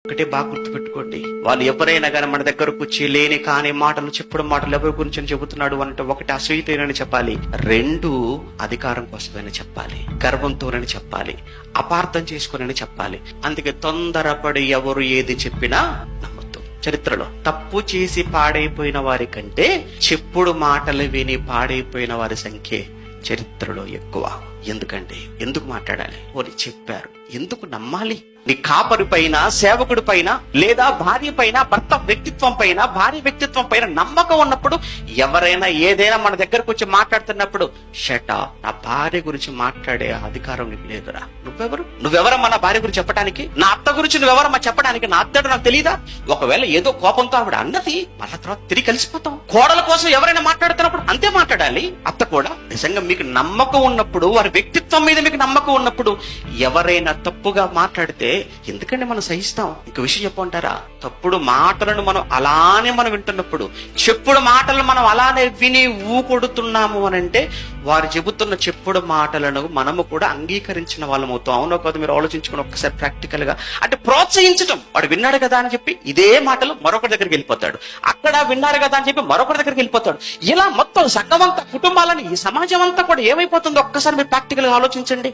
ఒకటే బాగా గుర్తుపెట్టుకోండి, వాళ్ళు ఎవరైనా కానీ మన దగ్గరకు వచ్చి లేని కాని మాటలు చెప్పడం మాటలు ఎవరి గురించి చెబుతున్నాడు అంటే ఒకటి అసూయతోనని చెప్పాలి, రెండు అధికారం కోసమైనా చెప్పాలి, గర్వంతోనని చెప్పాలి, అపార్థం చేసుకుని చెప్పాలి. అందుకే తొందరపడి ఎవరు ఏది చెప్పినా నమ్మొద్దు. చరిత్రలో తప్పు చేసి పాడైపోయిన వారి కంటే చెప్పుడు మాటలు విని పాడైపోయిన వారి సంఖ్య చరిత్రలో ఎక్కువ. ఎందుకంటే ఎందుకు మాట్లాడాలి? వారు చెప్పారు, ఎందుకు నమ్మాలి? నీ కాపరి పైన, సేవకుడి పైన, లేదా భార్య పైన, భర్త వ్యక్తిత్వం పైన, భార్య వ్యక్తిత్వం పైన నమ్మకం ఉన్నప్పుడు ఎవరైనా ఏదైనా మన దగ్గరకు వచ్చి మాట్లాడుతున్నప్పుడు షటా, నా భార్య గురించి మాట్లాడే అధికారం నీకు లేదురా. నువ్వెవరమ్మా నా భార్య గురించి చెప్పడానికి? నా అత్త గురించి నువ్వెవరమ్మా చెప్పడానికి? నా అత్తడు నాకు తెలీదా? ఒకవేళ ఏదో కోపంతో ఆవిడ అన్నది, మళ్ళా తర్వాత తిరిగి కలిసిపోతాం. కోడల కోసం ఎవరైనా మాట్లాడుతున్నప్పుడు అంతే మాట్లాడాలి. అత్త కూడా నిజంగా మీకు నమ్మకం ఉన్నప్పుడు, వారి వ్యక్తిత్వం మీద మీకు నమ్మకం ఉన్నప్పుడు ఎవరైనా తప్పుగా మాట్లాడితే ఎందుకంటే మనం సహిస్తాం. ఇంక విషయం చెప్పంటారా, తప్పుడు మాటలను మనం వింటున్నప్పుడు, చెప్పుడు మాటలను మనం అలానే విని ఊకొడుతున్నాము అనంటే వారు చెబుతున్న చెప్పుడు మాటలను మనము కూడా అంగీకరించిన వాళ్ళం అవుతాం. అవునో కాదు మీరు ఆలోచించుకుని ఒక్కసారి ప్రాక్టికల్ గా. అంటే ప్రోత్సహించటం, వాడు విన్నాడు కదా అని చెప్పి ఇదే మాటలు మరొకరి దగ్గరికి వెళ్ళిపోతాడు, అక్కడ విన్నారు కదా అని చెప్పి మరొకరి దగ్గరికి వెళ్ళిపోతాడు. ఇలా మొత్తం సంఘం అంతా, కుటుంబాలని, ఈ సమాజం అంతా కూడా ఏమైపోతుందో ఒక్కసారి మీరు ప్రాక్టికల్ గా ఆలోచించండి.